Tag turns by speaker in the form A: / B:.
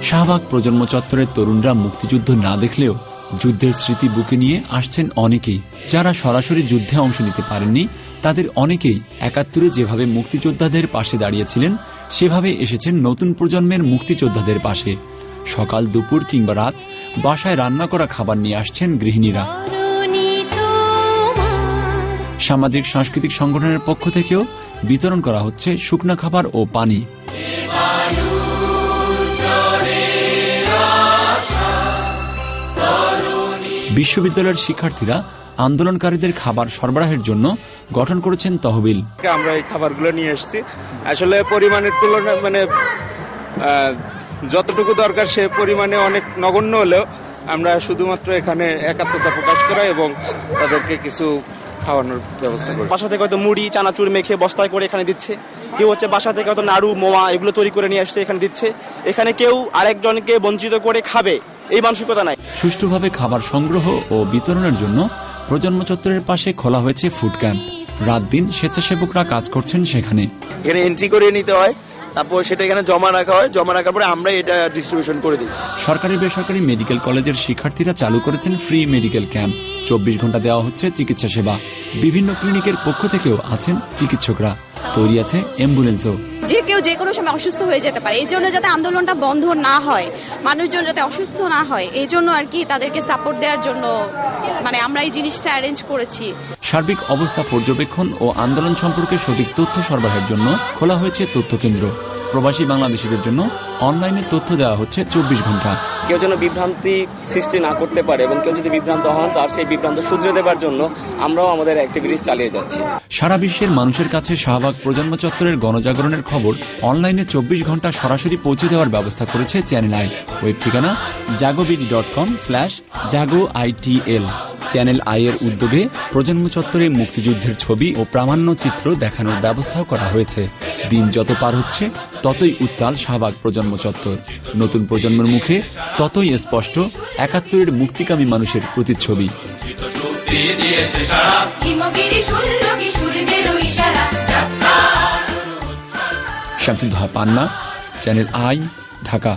A: শাহবাগ প্রজন্ম চত্বরের তরুণরা মুক্তিযুদ্ধ না দেখলেও যুদ্ধের স্মৃতি বুকে নিয়ে আসছেন অনেকেই। যারা সরাসরি যুদ্ধে অংশ নিতে পারেননি তাদের অনেকেই ৭১-এ যেভাবে মুক্তিযোদ্ধাদের পাশে দাঁড়িয়েছিলেন সেভাবে এসেছেন নতুন প্রজন্মের মুক্তিযোদ্ধাদের পাশে। সকাল, দুপুর কিংবা রাত বাসায় রান্না করা খাবার নিয়ে আসছেন গৃহিণীরা। সামাজিক সাংস্কৃতিক সংগঠনের পক্ষ থেকেও বিতরণ করা হচ্ছে শুকনো খাবার ও পানি। বিশ্ববিদ্যালয়ের শিক্ষার্থীরা আন্দোলনকারীদের খাবার সরবরাহের জন্য গঠন করেছেন তহবিল।
B: আমরা এই খাবারগুলো নিয়ে এসেছি, আসলে পরিমাণের তুলনায় যতটুকু দরকার সে পরিমাণে অনেক নগণ্য হলেও আমরা শুধুমাত্র এখানে একাত্মতা প্রকাশ করা এবং তাদেরকে কিছু খাওয়ানোর ব্যবস্থা করি।
C: বাসা থেকে হয়তো মুড়ি চানাচুর মেখে বস্তায় করে এখানে দিচ্ছে, কেউ হচ্ছে বাসা থেকে হয়তো নাড়ু মোয়া এগুলো তৈরি করে নিয়ে আসছে এখানে দিচ্ছে। এখানে কেউ আরেকজনকে বঞ্চিত করে খাবে এই মানসিকতা নাই।
A: সুষ্ঠুভাবে খাবার সংগ্রহ ও বিতরণের জন্য প্রজন্ম চত্বরের পাশে খোলা হয়েছে ফুড ক্যাম্প। রাত দিন স্বেচ্ছাসেবকরা কাজ করছেন সেখানে।
C: এখানে এন্ট্রি করে নিতে হয়, তারপর সেটা এখানে জমা রাখা হয়, জমা রাখার পরে আমরা এটা ডিস্ট্রিবিউশন করে দিই।
A: সরকারি বেসরকারি মেডিকেল কলেজের শিক্ষার্থীরা চালু করেছেন ফ্রি মেডিকেল ক্যাম্প। ২৪ ঘন্টা দেওয়া হচ্ছে চিকিৎসা সেবা। বিভিন্ন ক্লিনিকের পক্ষ থেকেও আছেন চিকিৎসকরা, তৈরি আছে অ্যাম্বুলেন্সও।
D: যে কেউ যে কোনো সময় অসুস্থ হয়ে যেতে পারে, এই জন্য যাতে আন্দোলনটা বন্ধ না হয়, মানুষজন যাতে অসুস্থ না হয়, এই জন্য আর কি তাদেরকে সাপোর্ট দেওয়ার জন্য আমরা এই জিনিসটা অ্যারেঞ্জ করেছি।
A: সার্বিক অবস্থা পর্যবেক্ষণ ও আন্দোলন সম্পর্কে সঠিক তথ্য সরবরাহের জন্য খোলা হয়েছে তথ্য কেন্দ্র। প্রবাসী বাংলাদেশিদের জন্য অনলাইনে তথ্য দেওয়া হচ্ছে ২৪ ঘন্টা।
C: কেউ যেন বিভ্রান্তি সৃষ্টি না করতে পারে এবং কেউ যদি বিভ্রান্ত হন তার সেই বিভ্রান্ত শুধরে দেওয়ার জন্য আমরাও আমাদের অ্যাক্টিভিটিস চালিয়ে যাচ্ছি।
A: সারা বিশ্বের মানুষের কাছে শাহবাগ প্রজন্ম চত্বরের গণজাগরণের খবর অনলাইনে ২৪ ঘন্টা সরাসরি পৌঁছে দেওয়ার ব্যবস্থা করেছে চ্যানেল আই। ওয়েব ঠিকানা jagobidy.com/jagoitl। চ্যানেল আই এর উদ্যোগে প্রজন্ম চত্বরে মুক্তিযুদ্ধের ছবি ও প্রামাণ্য চিত্র দেখানোর ব্যবস্থাও করা হয়েছে। দিন যত পার হচ্ছে ততই উত্তাল শাহবাগ প্রজন্ম চত্বর। নতুন প্রজন্মের মুখে ততই স্পষ্ট ৭১-এর মুক্তিকামী মানুষের প্রতিচ্ছবি। শামসুদ্দোহা পান্না, চ্যানেল আই, ঢাকা।